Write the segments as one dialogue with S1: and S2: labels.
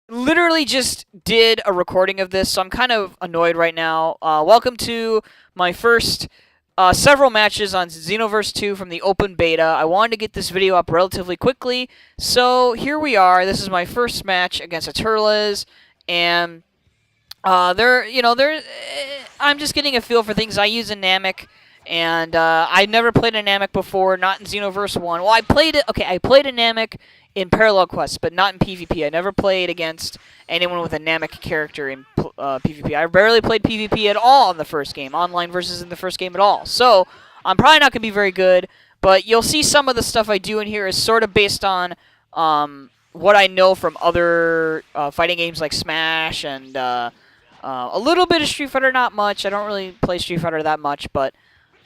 S1: literally just did a recording of this, so I'm kind of annoyed right now. Welcome to my first several matches on Xenoverse 2 from the open beta. I wanted to get this video up relatively quickly, so here we are. This is my first match against Aturles, and I'm just getting a feel for things. I use a Namek, and I never played a Namek before, not in Xenoverse 1. Well, I played it. Okay, I played a Namek in Parallel Quests, but not in PvP. I never played against anyone with a Namek character in PvP. I barely played PvP at all in the first game, online versus in the first game at all. So I'm probably not going to be very good, but you'll see some of the stuff I do in here is sort of based on what I know from other fighting games like Smash and a little bit of Street Fighter, not much. I don't really play Street Fighter that much, but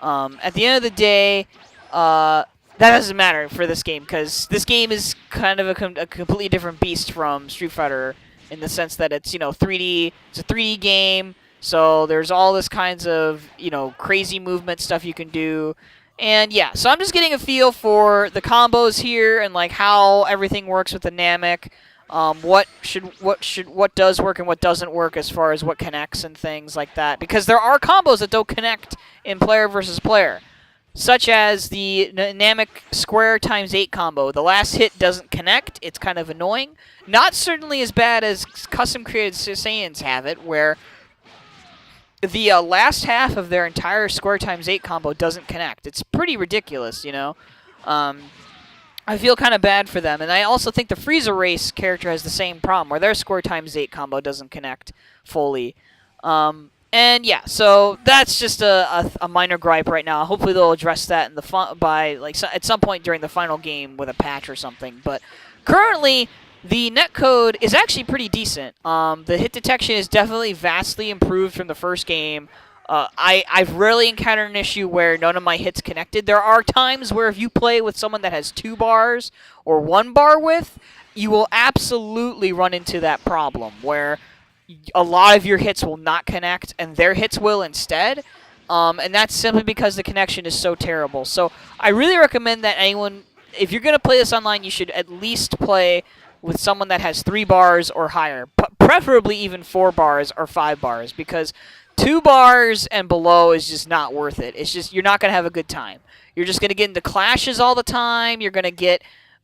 S1: at the end of the day, that doesn't matter for this game, because this game is kind of a completely different beast from Street Fighter in the sense that it's, 3D. It's a 3D game, so there's all this kinds of, crazy movement stuff you can do. And yeah, so I'm just getting a feel for the combos here and like how everything works with the Namek. What does work and what doesn't work as far as what connects and things like that. Because there are combos that don't connect in player versus player, such as the Namek square times 8 combo. The last hit doesn't connect. It's kind of annoying. Not certainly as bad as custom created Saiyans have it, where the last half of their entire square times 8 combo doesn't connect. It's pretty ridiculous, I feel kind of bad for them. And I also think the Frieza Race character has the same problem, where their square times 8 combo doesn't connect fully. And yeah, so that's just a minor gripe right now. Hopefully they'll address that in the at some point during the final game with a patch or something. But currently, the netcode is actually pretty decent. The hit detection is definitely vastly improved from the first game. I've rarely encountered an issue where none of my hits connected. There are times where if you play with someone that has 2 bars or 1 bar width, you will absolutely run into that problem where a lot of your hits will not connect and their hits will instead. And that's simply because the connection is so terrible. So I really recommend that anyone, if you're going to play this online, you should at least play with someone that has 3 bars or higher, preferably even 4 bars or 5 bars, because 2 bars and below is just not worth it. It's just, you're not going to have a good time. You're just going to get into clashes all the time. You're going to get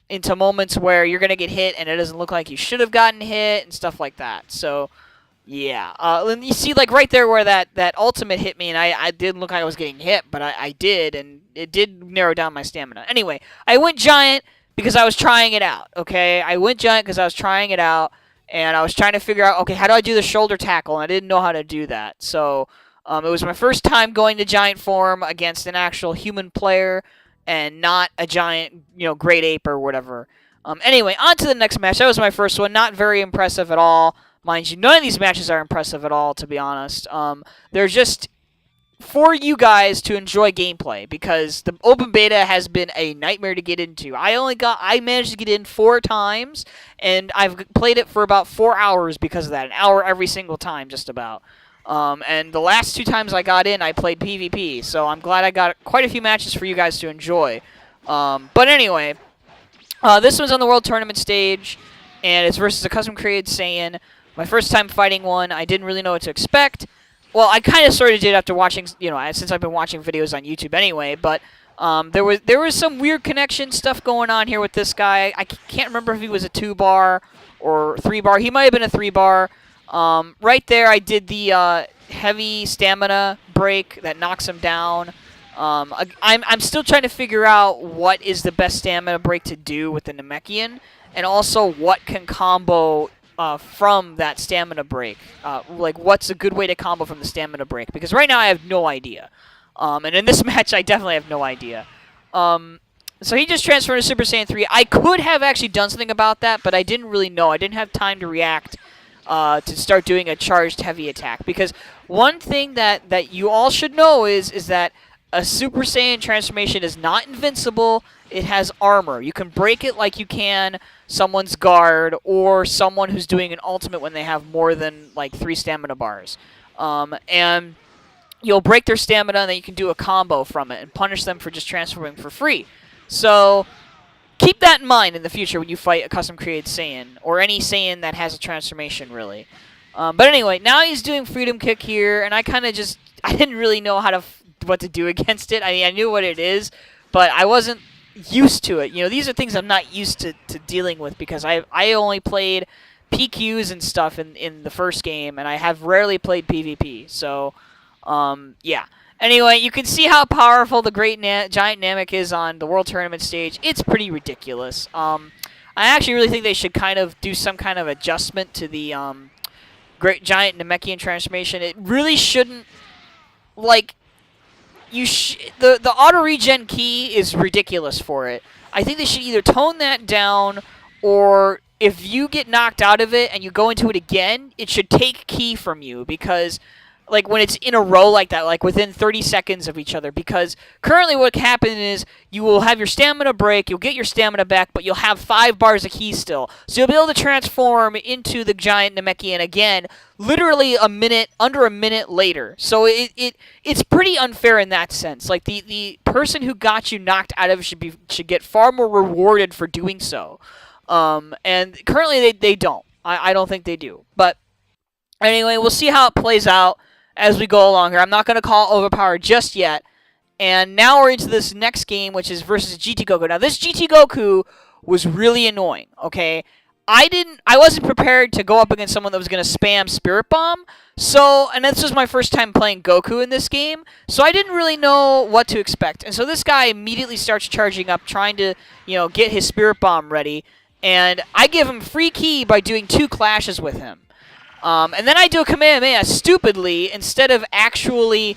S1: into moments where you're going to get hit and it doesn't look like you should have gotten hit and stuff like that. So, yeah. And you see, like, right there where that ultimate hit me, and I didn't look like I was getting hit, but I did, and it did narrow down my stamina. Anyway, I went Giant because I was trying it out, okay? I went Giant because I was trying it out. And I was trying to figure out, okay, how do I do the shoulder tackle? And I didn't know how to do that. So it was my first time going to Giant form against an actual human player and not a giant, great ape or whatever. Anyway, on to the next match. That was my first one. Not very impressive at all. Mind you, none of these matches are impressive at all, to be honest. They're just for you guys to enjoy gameplay, because the open beta has been a nightmare to get into. I managed to get in 4 times, and I've played it for about 4 hours because of that. An hour every single time, just about. And the last 2 times I got in, I played PvP, so I'm glad I got quite a few matches for you guys to enjoy. But anyway, this one's on the World Tournament stage, and it's versus a custom-created Saiyan. My first time fighting one, I didn't really know what to expect. Well, I kind of sort of did after watching, since I've been watching videos on YouTube anyway, but there was some weird connection stuff going on here with this guy. I can't remember if he was a 2-bar or 3-bar. He might have been a 3-bar. Right there, I did the heavy stamina break that knocks him down. I'm still trying to figure out what is the best stamina break to do with the Namekian, and also what can combo from that stamina break. Like, what's a good way to combo from the stamina break? Because right now I have no idea. And in this match, I definitely have no idea. So he just transferred to Super Saiyan 3. I could have actually done something about that, but I didn't really know. I didn't have time to react to start doing a charged heavy attack. Because one thing that you all should know is that a Super Saiyan transformation is not invincible. It has armor. You can break it like you can someone's guard or someone who's doing an ultimate when they have more than, like, 3 stamina bars. And you'll break their stamina, and then you can do a combo from it and punish them for just transforming for free. So keep that in mind in the future when you fight a custom-created Saiyan, or any Saiyan that has a transformation, really. But anyway, now he's doing Freedom Kick here, and I kind of just... I didn't really know what to do against it. I mean, I knew what it is, but I wasn't used to it. You know, these are things I'm not used to dealing with, because I only played PQs and stuff in the first game, and I have rarely played PvP. So, yeah. Anyway, you can see how powerful the Great Giant Namek is on the World Tournament stage. It's pretty ridiculous. I actually really think they should kind of do some kind of adjustment to the Great Giant Namekian transformation. It really shouldn't, like, the auto regen key is ridiculous for it. I think they should either tone that down, or if you get knocked out of it and you go into it again, it should take key from you, because like when it's in a row like that, like within 30 seconds of each other, because currently what can happen is you will have your stamina break, you'll get your stamina back, but you'll have 5 bars of key still. So you'll be able to transform into the Giant Namekian again, literally under a minute later. So it's pretty unfair in that sense. Like the person who got you knocked out of it should get far more rewarded for doing so. And currently they don't. I don't think they do. But anyway, we'll see how it plays out as we go along here. I'm not going to call overpowered just yet. And now we're into this next game, which is versus GT Goku. Now, this GT Goku was really annoying, okay? I wasn't prepared to go up against someone that was going to spam Spirit Bomb. So, and this was my first time playing Goku in this game, so I didn't really know what to expect. And so this guy immediately starts charging up, trying to, get his Spirit Bomb ready. And I give him free key by doing 2 clashes with him. And then I do a Kamehameha stupidly, instead of actually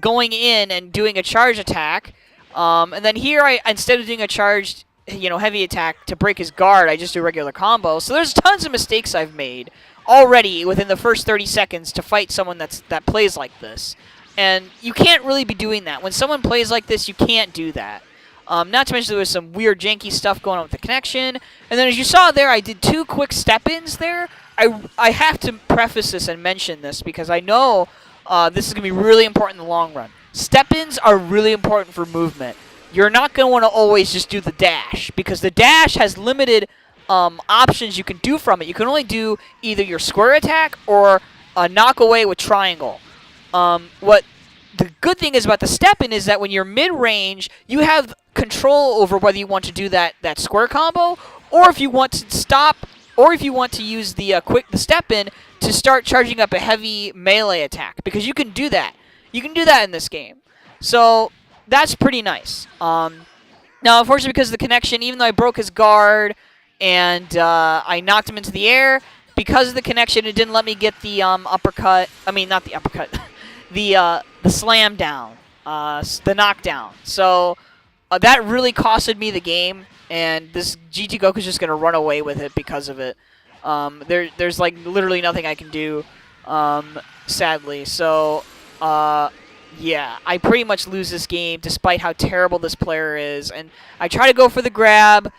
S1: going in and doing a charge attack. And then here, instead of doing a charged, heavy attack to break his guard, I just do a regular combo. So there's tons of mistakes I've made already within the first 30 seconds to fight someone that plays like this. And you can't really be doing that. When someone plays like this, you can't do that. Not to mention there was some weird janky stuff going on with the connection. And then as you saw there, I did 2 quick step-ins there. I have to preface this and mention this because I know this is going to be really important in the long run. Step-ins are really important for movement. You're not going to want to always just do the dash, because the dash has limited options you can do from it. You can only do either your square attack or a knock away with triangle. What the good thing is about the step-in is that when you're mid-range, you have control over whether you want to do that square combo, or if you want to stop, or if you want to use the step-in to start charging up a heavy melee attack, because you can do that. You can do that in this game. So that's pretty nice. Now, unfortunately, because of the connection, even though I broke his guard and I knocked him into the air, because of the connection, it didn't let me get the uppercut. I mean, not the uppercut. the slam down. The knockdown. So that really costed me the game, and this GT Goku's just going to run away with it because of it. There's like literally nothing I can do, sadly. So, yeah, I pretty much lose this game despite how terrible this player is. And I try to go for the grab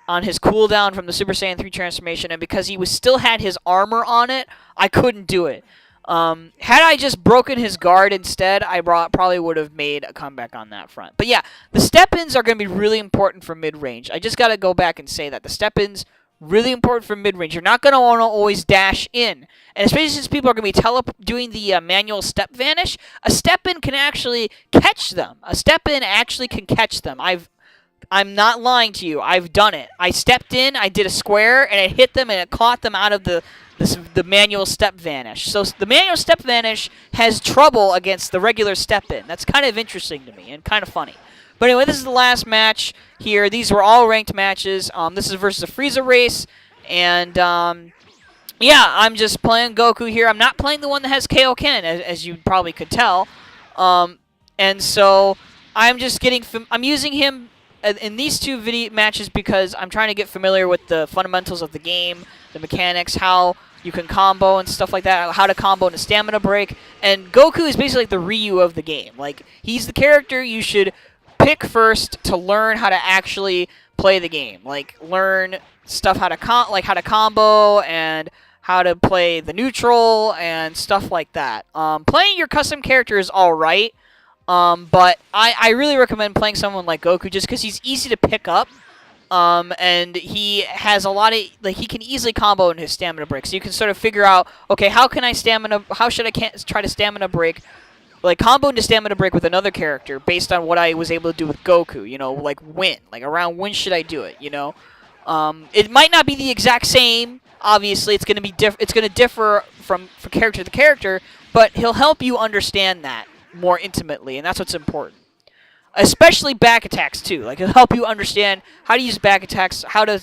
S1: on his cooldown from the Super Saiyan 3 transformation, and because he still had his armor on it, I couldn't do it. Had I just broken his guard instead, I probably would have made a comeback on that front. But yeah, the step-ins are going to be really important for mid-range. I just got to go back and say that. The step-ins, really important for mid-range. You're not going to want to always dash in. And especially since people are going to be doing the manual step vanish, a step-in can actually catch them. A step-in actually can catch them. I'm not lying to you. I've done it. I stepped in, I did a square, and it hit them, and it caught them out of the manual step vanish. So the manual step vanish has trouble against the regular step in. That's kind of interesting to me and kind of funny. But anyway, this is the last match here. These were all ranked matches. This is versus a Frieza race. And, yeah, I'm just playing Goku here. I'm not playing the one that has Kaioken, as you probably could tell. And so I'm just I'm using him in these 2 video matches because I'm trying to get familiar with the fundamentals of the game, the mechanics, how you can combo and stuff like that, how to combo in a stamina break. And Goku is basically like the Ryu of the game. Like, he's the character you should pick first to learn how to actually play the game. Like, learn stuff how to combo and how to play the neutral and stuff like that. Playing your custom character is alright, but I really recommend playing someone like Goku just because he's easy to pick up. And he has a lot of he can easily combo in his stamina break. So you can sort of figure out, okay, how should I try to stamina break, like combo into stamina break with another character based on what I was able to do with Goku. Like around when should I do it? It might not be the exact same. Obviously, it's going to be it's going to differ from character to character, but he'll help you understand that more intimately, and that's what's important. Especially back attacks too. Like it'll help you understand how to use back attacks, how to